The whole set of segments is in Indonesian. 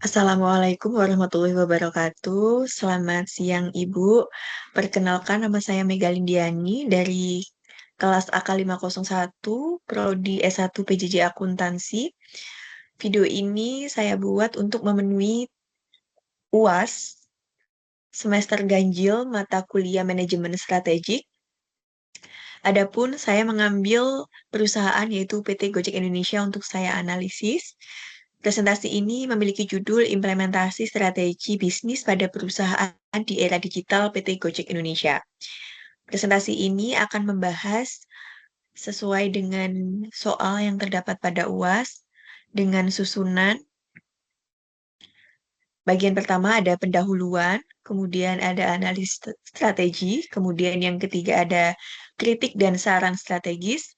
Assalamualaikum warahmatullahi wabarakatuh. Selamat siang, Ibu. Perkenalkan, nama saya Mega Lindiani dari kelas AK 501, Prodi S1 PJJ Akuntansi. Video ini saya buat untuk memenuhi UAS semester ganjil mata kuliah manajemen strategik. Adapun saya mengambil perusahaan yaitu PT Gojek Indonesia untuk saya analisis. Presentasi ini memiliki judul Implementasi Strategi Bisnis pada Perusahaan di Era Digital PT Gojek Indonesia. Presentasi ini akan membahas sesuai dengan soal yang terdapat pada UAS dengan susunan. Bagian pertama ada pendahuluan, kemudian ada analisis strategi, kemudian yang ketiga ada kritik dan saran strategis,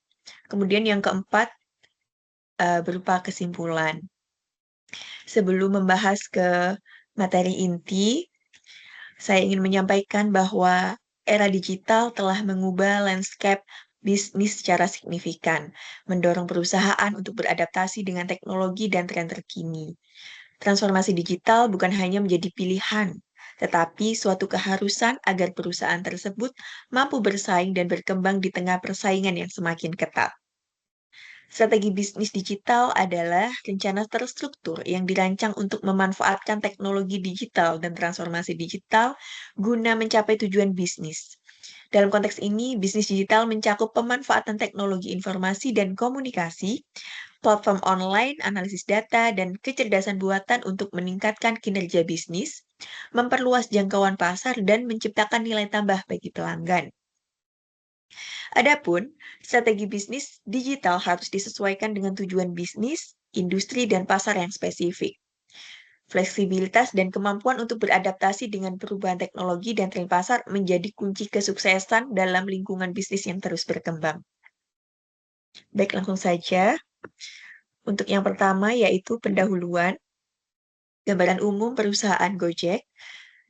kemudian yang keempat berupa kesimpulan. Sebelum membahas ke materi inti, saya ingin menyampaikan bahwa era digital telah mengubah landscape bisnis secara signifikan, mendorong perusahaan untuk beradaptasi dengan teknologi dan tren terkini. Transformasi digital bukan hanya menjadi pilihan, tetapi suatu keharusan agar perusahaan tersebut mampu bersaing dan berkembang di tengah persaingan yang semakin ketat. Strategi bisnis digital adalah rencana terstruktur yang dirancang untuk memanfaatkan teknologi digital dan transformasi digital guna mencapai tujuan bisnis. Dalam konteks ini, bisnis digital mencakup pemanfaatan teknologi informasi dan komunikasi, platform online, analisis data, dan kecerdasan buatan untuk meningkatkan kinerja bisnis, memperluas jangkauan pasar, dan menciptakan nilai tambah bagi pelanggan. Adapun, strategi bisnis digital harus disesuaikan dengan tujuan bisnis, industri, dan pasar yang spesifik. Fleksibilitas dan kemampuan untuk beradaptasi dengan perubahan teknologi dan tren pasar menjadi kunci kesuksesan dalam lingkungan bisnis yang terus berkembang. Baik, langsung saja. Untuk yang pertama yaitu pendahuluan. Gambaran umum perusahaan Gojek.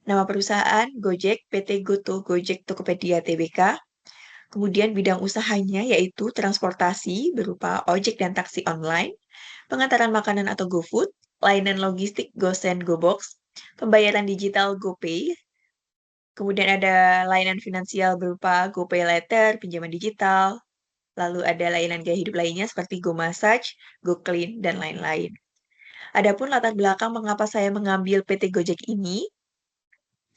Nama perusahaan Gojek PT Goto Gojek Tokopedia Tbk. Kemudian bidang usahanya yaitu transportasi berupa ojek dan taksi online, pengantaran makanan atau GoFood, layanan logistik GoSend GoBox, pembayaran digital GoPay, kemudian ada layanan finansial berupa GoPay Later, pinjaman digital, lalu ada layanan gaya hidup lainnya seperti GoMassage, GoClean, dan lain-lain. Adapun latar belakang mengapa saya mengambil PT Gojek ini,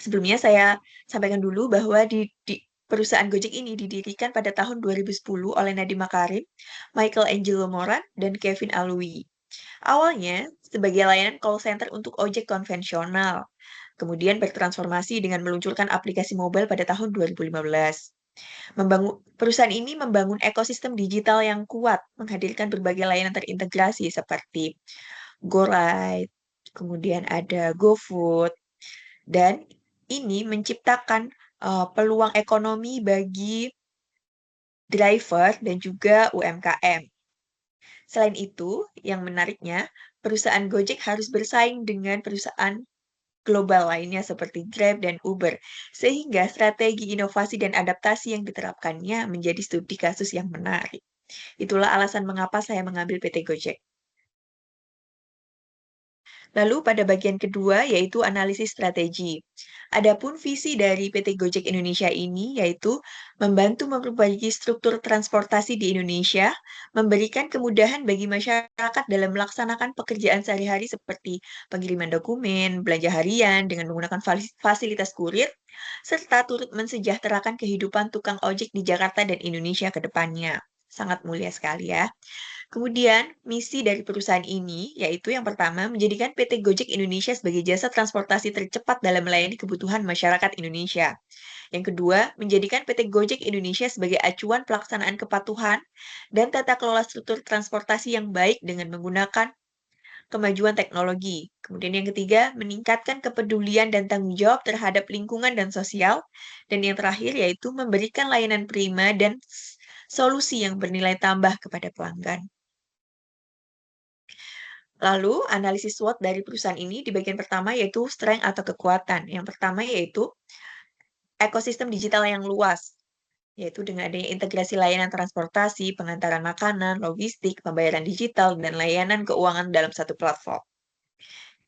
sebelumnya saya sampaikan dulu bahwa di perusahaan Gojek ini didirikan pada tahun 2010 oleh Nadiem Makarim, Michael Angelo Moran, dan Kevin Alui. Awalnya sebagai layanan call center untuk ojek konvensional, kemudian bertransformasi dengan meluncurkan aplikasi mobile pada tahun 2015. Perusahaan ini membangun ekosistem digital yang kuat, menghadirkan berbagai layanan terintegrasi seperti GoRide, kemudian ada GoFood, dan ini menciptakan peluang ekonomi bagi driver dan juga UMKM. Selain itu, yang menariknya, perusahaan Gojek harus bersaing dengan perusahaan global lainnya seperti Grab dan Uber, sehingga strategi inovasi dan adaptasi yang diterapkannya menjadi studi kasus yang menarik. Itulah alasan mengapa saya mengambil PT Gojek. Lalu pada bagian kedua yaitu analisis strategi. Adapun visi dari PT Gojek Indonesia ini yaitu membantu memperbaiki struktur transportasi di Indonesia, memberikan kemudahan bagi masyarakat dalam melaksanakan pekerjaan sehari-hari seperti pengiriman dokumen, belanja harian dengan menggunakan fasilitas kurir, serta turut mensejahterakan kehidupan tukang ojek di Jakarta dan Indonesia ke depannya. Sangat mulia sekali ya. Kemudian, misi dari perusahaan ini, yaitu yang pertama, menjadikan PT Gojek Indonesia sebagai jasa transportasi tercepat dalam melayani kebutuhan masyarakat Indonesia. Yang kedua, menjadikan PT Gojek Indonesia sebagai acuan pelaksanaan kepatuhan dan tata kelola struktur transportasi yang baik dengan menggunakan kemajuan teknologi. Kemudian yang ketiga, meningkatkan kepedulian dan tanggung jawab terhadap lingkungan dan sosial. Dan yang terakhir yaitu memberikan layanan prima dan solusi yang bernilai tambah kepada pelanggan. Lalu, analisis SWOT dari perusahaan ini di bagian pertama yaitu strength atau kekuatan. Yang pertama yaitu ekosistem digital yang luas, yaitu dengan adanya integrasi layanan transportasi, pengantaran makanan, logistik, pembayaran digital, dan layanan keuangan dalam satu platform.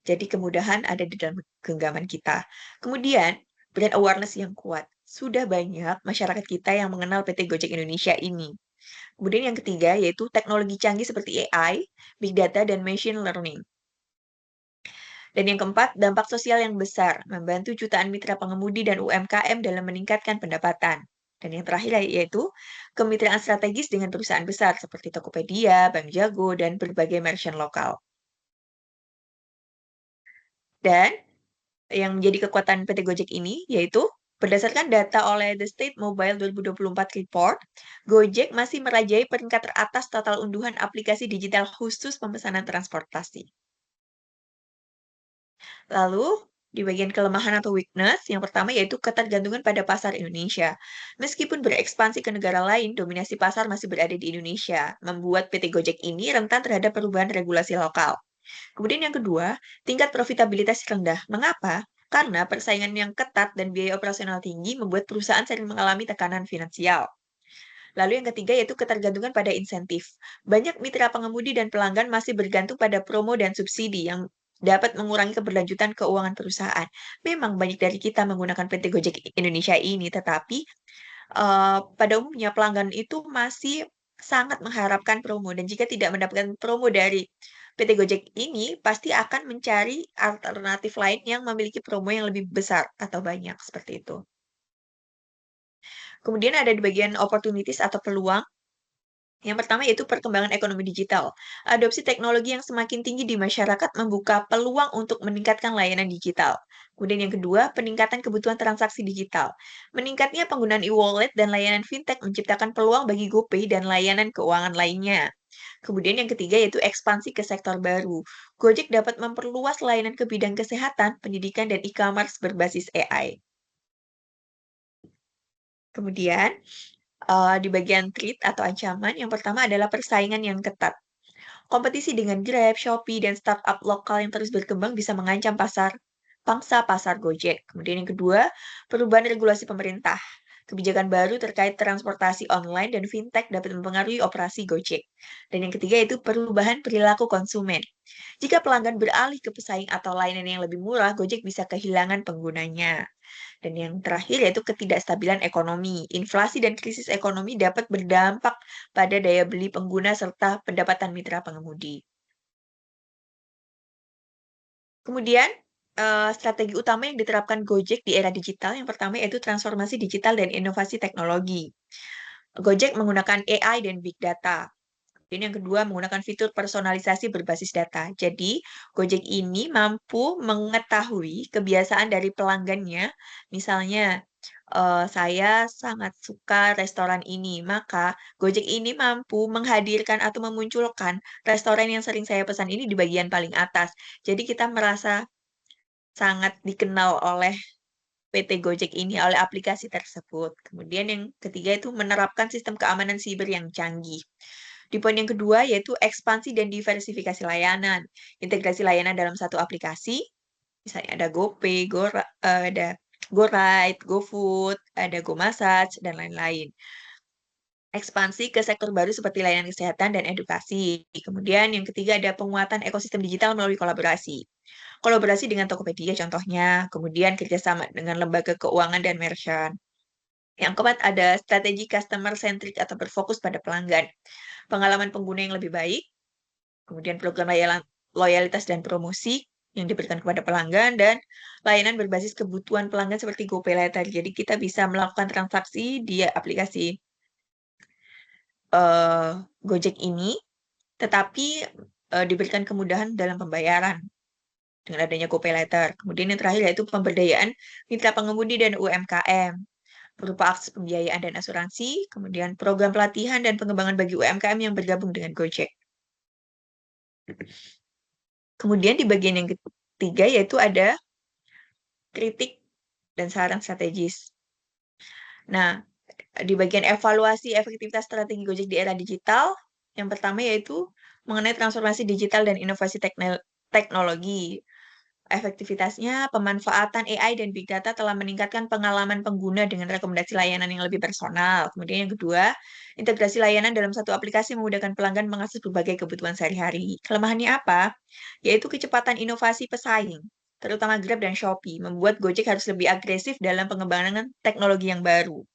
Jadi kemudahan ada di dalam genggaman kita. Kemudian, brand awareness yang kuat. Sudah banyak masyarakat kita yang mengenal PT Gojek Indonesia ini. Kemudian yang ketiga yaitu teknologi canggih seperti AI, big data, dan machine learning. Dan yang keempat, dampak sosial yang besar, membantu jutaan mitra pengemudi dan UMKM dalam meningkatkan pendapatan. Dan yang terakhir yaitu kemitraan strategis dengan perusahaan besar seperti Tokopedia, Bank Jago, dan berbagai merchant lokal. Dan yang menjadi kekuatan PT Gojek ini yaitu berdasarkan data oleh The State Mobile 2024 Report, Gojek masih merajai peringkat teratas total unduhan aplikasi digital khusus pemesanan transportasi. Lalu, di bagian kelemahan atau weakness, yang pertama yaitu ketergantungan pada pasar Indonesia. Meskipun berekspansi ke negara lain, dominasi pasar masih berada di Indonesia, membuat PT Gojek ini rentan terhadap perubahan regulasi lokal. Kemudian yang kedua, tingkat profitabilitas rendah. Mengapa? Karena persaingan yang ketat dan biaya operasional tinggi membuat perusahaan sering mengalami tekanan finansial. Lalu yang ketiga yaitu ketergantungan pada insentif. Banyak mitra pengemudi dan pelanggan masih bergantung pada promo dan subsidi yang dapat mengurangi keberlanjutan keuangan perusahaan. Memang banyak dari kita menggunakan PT Gojek Indonesia ini, tetapi pada umumnya pelanggan itu masih sangat mengharapkan promo dan jika tidak mendapatkan promo dari PT Gojek ini, pasti akan mencari alternatif lain yang memiliki promo yang lebih besar atau banyak, seperti itu. Kemudian ada di bagian opportunities atau peluang. Yang pertama yaitu perkembangan ekonomi digital. Adopsi teknologi yang semakin tinggi di masyarakat membuka peluang untuk meningkatkan layanan digital. Kemudian yang kedua, peningkatan kebutuhan transaksi digital. Meningkatnya penggunaan e-wallet dan layanan fintech menciptakan peluang bagi GoPay dan layanan keuangan lainnya. Kemudian yang ketiga yaitu ekspansi ke sektor baru. Gojek dapat memperluas layanan ke bidang kesehatan, pendidikan, dan e-commerce berbasis AI. Kemudian, di bagian threat atau ancaman, yang pertama adalah persaingan yang ketat. Kompetisi dengan Grab, Shopee, dan startup lokal yang terus berkembang bisa mengancam pangsa pasar Gojek. Kemudian yang kedua, perubahan regulasi pemerintah. Kebijakan baru terkait transportasi online dan fintech dapat mempengaruhi operasi Gojek. Dan yang ketiga itu perubahan perilaku konsumen. Jika pelanggan beralih ke pesaing atau layanan yang lebih murah, Gojek bisa kehilangan penggunanya. Dan yang terakhir yaitu ketidakstabilan ekonomi. Inflasi dan krisis ekonomi dapat berdampak pada daya beli pengguna serta pendapatan mitra pengemudi. Kemudian, strategi utama yang diterapkan Gojek di era digital, yang pertama yaitu transformasi digital dan inovasi teknologi. Gojek menggunakan AI dan big data. Ini yang kedua menggunakan fitur personalisasi berbasis data. Jadi, Gojek ini mampu mengetahui kebiasaan dari pelanggannya. Misalnya, saya sangat suka restoran ini, maka Gojek ini mampu menghadirkan atau memunculkan restoran yang sering saya pesan ini di bagian paling atas. Jadi kita merasa sangat dikenal oleh PT Gojek ini, oleh aplikasi tersebut. Kemudian yang ketiga itu menerapkan sistem keamanan siber yang canggih. Di poin yang kedua yaitu ekspansi dan diversifikasi layanan. Integrasi layanan dalam satu aplikasi, misalnya ada GoPay, ada GoRide, GoFood, ada GoMassage, dan lain-lain. Ekspansi ke sektor baru seperti layanan kesehatan dan edukasi. Kemudian yang ketiga ada penguatan ekosistem digital melalui kolaborasi. Kolaborasi dengan Tokopedia contohnya, kemudian kerjasama dengan lembaga keuangan dan merchant. Yang keempat ada strategi customer centric atau berfokus pada pelanggan. Pengalaman pengguna yang lebih baik, kemudian program loyalitas dan promosi yang diberikan kepada pelanggan, dan layanan berbasis kebutuhan pelanggan seperti GoPay Later. Jadi kita bisa melakukan transaksi di aplikasi Gojek ini, tetapi diberikan kemudahan dalam pembayaran dengan adanya GoPay Later. Kemudian yang terakhir yaitu pemberdayaan mitra pengemudi dan UMKM berupa akses pembiayaan dan asuransi, kemudian program pelatihan dan pengembangan bagi UMKM yang bergabung dengan Gojek. Kemudian di bagian yang ketiga yaitu ada kritik dan saran strategis. Nah, di bagian evaluasi efektivitas strategi Gojek di era digital, yang pertama yaitu mengenai transformasi digital dan inovasi teknologi. Efektivitasnya, pemanfaatan AI dan Big Data telah meningkatkan pengalaman pengguna dengan rekomendasi layanan yang lebih personal. Kemudian yang kedua, integrasi layanan dalam satu aplikasi memudahkan pelanggan mengakses berbagai kebutuhan sehari-hari. Kelemahannya apa? Yaitu kecepatan inovasi pesaing, terutama Grab dan Shopee, membuat Gojek harus lebih agresif dalam pengembangan teknologi yang baru.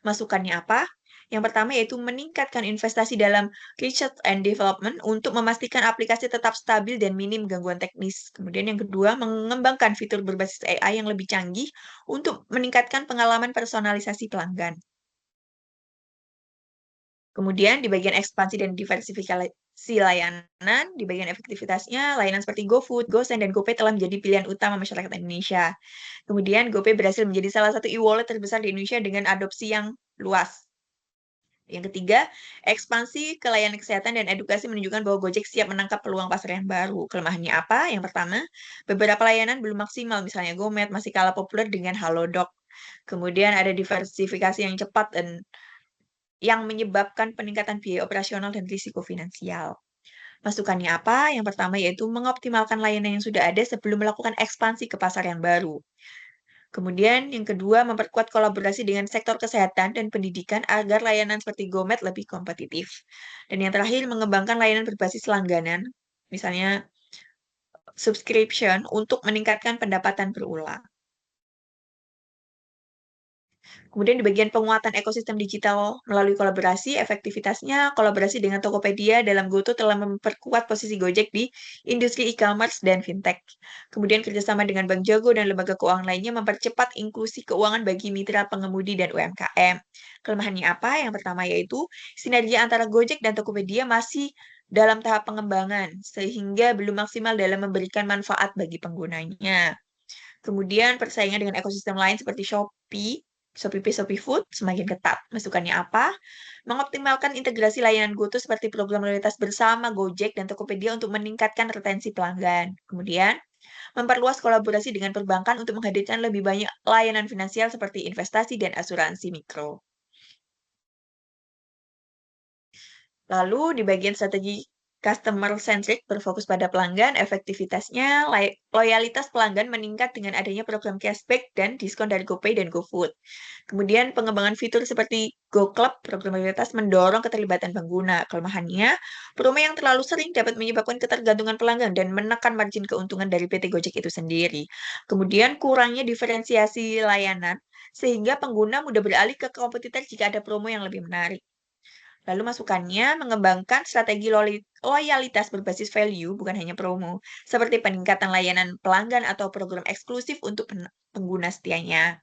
Masukannya apa? Yang pertama yaitu meningkatkan investasi dalam research and development untuk memastikan aplikasi tetap stabil dan minim gangguan teknis. Kemudian yang kedua, mengembangkan fitur berbasis AI yang lebih canggih untuk meningkatkan pengalaman personalisasi pelanggan. Kemudian di bagian ekspansi dan diversifikasi layanan, di bagian efektivitasnya, layanan seperti GoFood, GoSend, dan GoPay telah menjadi pilihan utama masyarakat Indonesia. Kemudian GoPay berhasil menjadi salah satu e-wallet terbesar di Indonesia dengan adopsi yang luas. Yang ketiga, ekspansi ke layanan kesehatan dan edukasi menunjukkan bahwa Gojek siap menangkap peluang pasar yang baru. Kelemahannya apa? Yang pertama, beberapa layanan belum maksimal, misalnya GoMed masih kalah populer dengan Halodoc. Kemudian ada diversifikasi yang cepat dan yang menyebabkan peningkatan biaya operasional dan risiko finansial. Masukannya apa? Yang pertama yaitu mengoptimalkan layanan yang sudah ada sebelum melakukan ekspansi ke pasar yang baru. Kemudian yang kedua, memperkuat kolaborasi dengan sektor kesehatan dan pendidikan agar layanan seperti GoMed lebih kompetitif. Dan yang terakhir, mengembangkan layanan berbasis langganan, misalnya subscription, untuk meningkatkan pendapatan berulang. Kemudian di bagian penguatan ekosistem digital melalui kolaborasi, efektivitasnya kolaborasi dengan Tokopedia dalam GoTo telah memperkuat posisi Gojek di industri e-commerce dan fintech. Kemudian kerjasama dengan Bank Jago dan lembaga keuangan lainnya mempercepat inklusi keuangan bagi mitra pengemudi dan UMKM. Kelemahannya apa? Yang pertama yaitu sinergi antara Gojek dan Tokopedia masih dalam tahap pengembangan, sehingga belum maksimal dalam memberikan manfaat bagi penggunanya. Kemudian persaingan dengan ekosistem lain seperti Shopee, ShopeePay, ShopeeFood semakin ketat. Masukannya apa? Mengoptimalkan integrasi layanan GoTo seperti program loyalitas bersama Gojek dan Tokopedia untuk meningkatkan retensi pelanggan. Kemudian, memperluas kolaborasi dengan perbankan untuk menghadirkan lebih banyak layanan finansial seperti investasi dan asuransi mikro. Lalu di bagian strategi customer centric berfokus pada pelanggan, efektivitasnya, loyalitas pelanggan meningkat dengan adanya program cashback dan diskon dari GoPay dan GoFood. Kemudian pengembangan fitur seperti GoClub, program loyalitas mendorong keterlibatan pengguna. Kelemahannya, promo yang terlalu sering dapat menyebabkan ketergantungan pelanggan dan menekan margin keuntungan dari PT Gojek itu sendiri. Kemudian kurangnya diferensiasi layanan, sehingga pengguna mudah beralih ke kompetitor jika ada promo yang lebih menarik. Lalu masukannya mengembangkan strategi loyalitas berbasis value, bukan hanya promo, seperti peningkatan layanan pelanggan atau program eksklusif untuk pengguna setianya.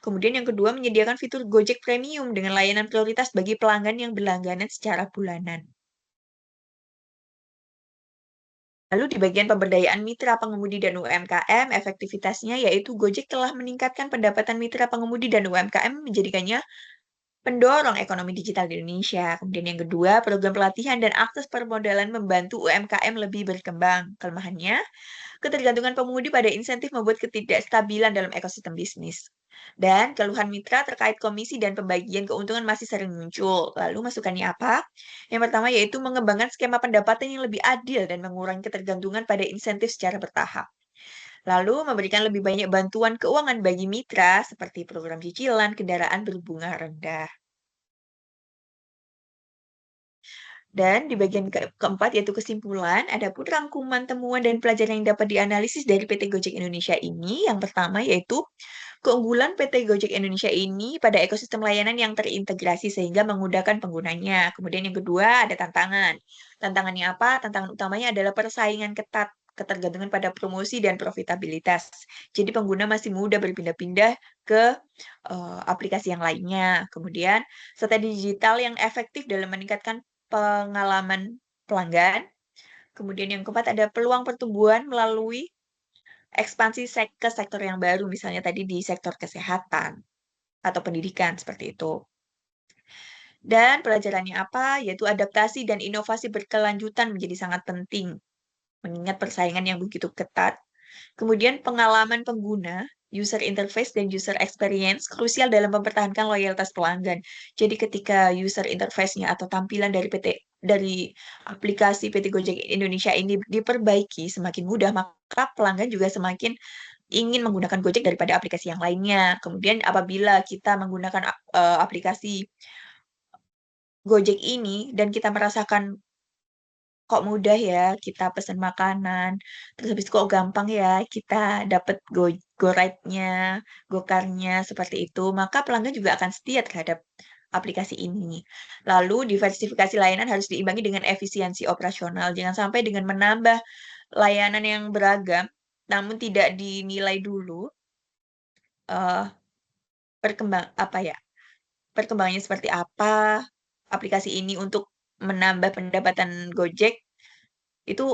Kemudian yang kedua, menyediakan fitur Gojek Premium dengan layanan prioritas bagi pelanggan yang berlangganan secara bulanan. Lalu di bagian pemberdayaan mitra pengemudi dan UMKM, efektivitasnya yaitu Gojek telah meningkatkan pendapatan mitra pengemudi dan UMKM menjadikannya pendorong ekonomi digital di Indonesia. Kemudian yang kedua, program pelatihan dan akses permodalan membantu UMKM lebih berkembang. Kelemahannya, ketergantungan pengemudi pada insentif membuat ketidakstabilan dalam ekosistem bisnis. Dan keluhan mitra terkait komisi dan pembagian keuntungan masih sering muncul. Lalu masukannya apa? Yang pertama yaitu mengembangkan skema pendapatan yang lebih adil dan mengurangi ketergantungan pada insentif secara bertahap. Lalu memberikan lebih banyak bantuan keuangan bagi mitra seperti program cicilan kendaraan berbunga rendah. Dan di bagian keempat yaitu kesimpulan, ada pun rangkuman temuan dan pelajaran yang dapat dianalisis dari PT Gojek Indonesia ini. Yang pertama yaitu keunggulan PT Gojek Indonesia ini pada ekosistem layanan yang terintegrasi sehingga memudahkan penggunanya. Kemudian yang kedua ada tantangan. Tantangannya apa? Tantangan utamanya adalah persaingan ketat, ketergantungan pada promosi dan profitabilitas. Jadi pengguna masih mudah berpindah-pindah ke aplikasi yang lainnya. Kemudian strategi digital yang efektif dalam meningkatkan pengalaman pelanggan. Kemudian yang keempat ada peluang pertumbuhan melalui ekspansi ke sektor yang baru, misalnya tadi di sektor kesehatan atau pendidikan seperti itu. Dan pelajarannya apa? Yaitu adaptasi dan inovasi berkelanjutan menjadi sangat penting, mengingat persaingan yang begitu ketat. Kemudian pengalaman pengguna, user interface dan user experience krusial dalam mempertahankan loyalitas pelanggan. Jadi ketika user interface-nya atau tampilan dari PT dari aplikasi PT Gojek Indonesia ini diperbaiki semakin mudah, maka pelanggan juga semakin ingin menggunakan Gojek daripada aplikasi yang lainnya. Kemudian apabila kita menggunakan aplikasi Gojek ini dan kita merasakan kok mudah ya kita pesen makanan, terus habis itu kok gampang ya kita dapat GoRide-nya, GoCar-nya, seperti itu, maka pelanggan juga akan setia terhadap aplikasi ini. Lalu diversifikasi layanan harus diimbangi dengan efisiensi operasional, jangan sampai dengan menambah layanan yang beragam, namun tidak dinilai dulu, eee, apa ya, perkembangannya seperti apa, aplikasi ini untuk menambah pendapatan Gojek, itu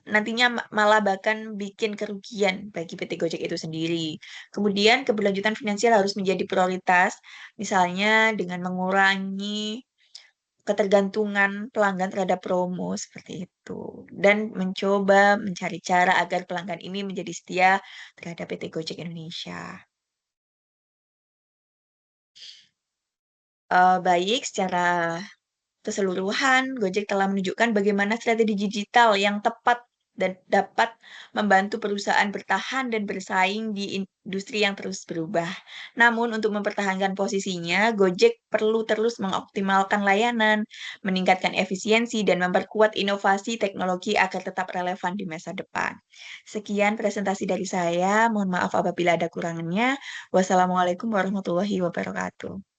nantinya malah bahkan bikin kerugian bagi PT Gojek itu sendiri. Kemudian keberlanjutan finansial harus menjadi prioritas, misalnya dengan mengurangi ketergantungan pelanggan terhadap promo, seperti itu. Dan mencoba mencari cara agar pelanggan ini menjadi setia terhadap PT Gojek Indonesia. Baik, secara keseluruhan, Gojek telah menunjukkan bagaimana strategi digital yang tepat dan dapat membantu perusahaan bertahan dan bersaing di industri yang terus berubah. Namun, untuk mempertahankan posisinya, Gojek perlu terus mengoptimalkan layanan, meningkatkan efisiensi, dan memperkuat inovasi teknologi agar tetap relevan di masa depan. Sekian presentasi dari saya. Mohon maaf apabila ada kurangannya. Wassalamualaikum warahmatullahi wabarakatuh.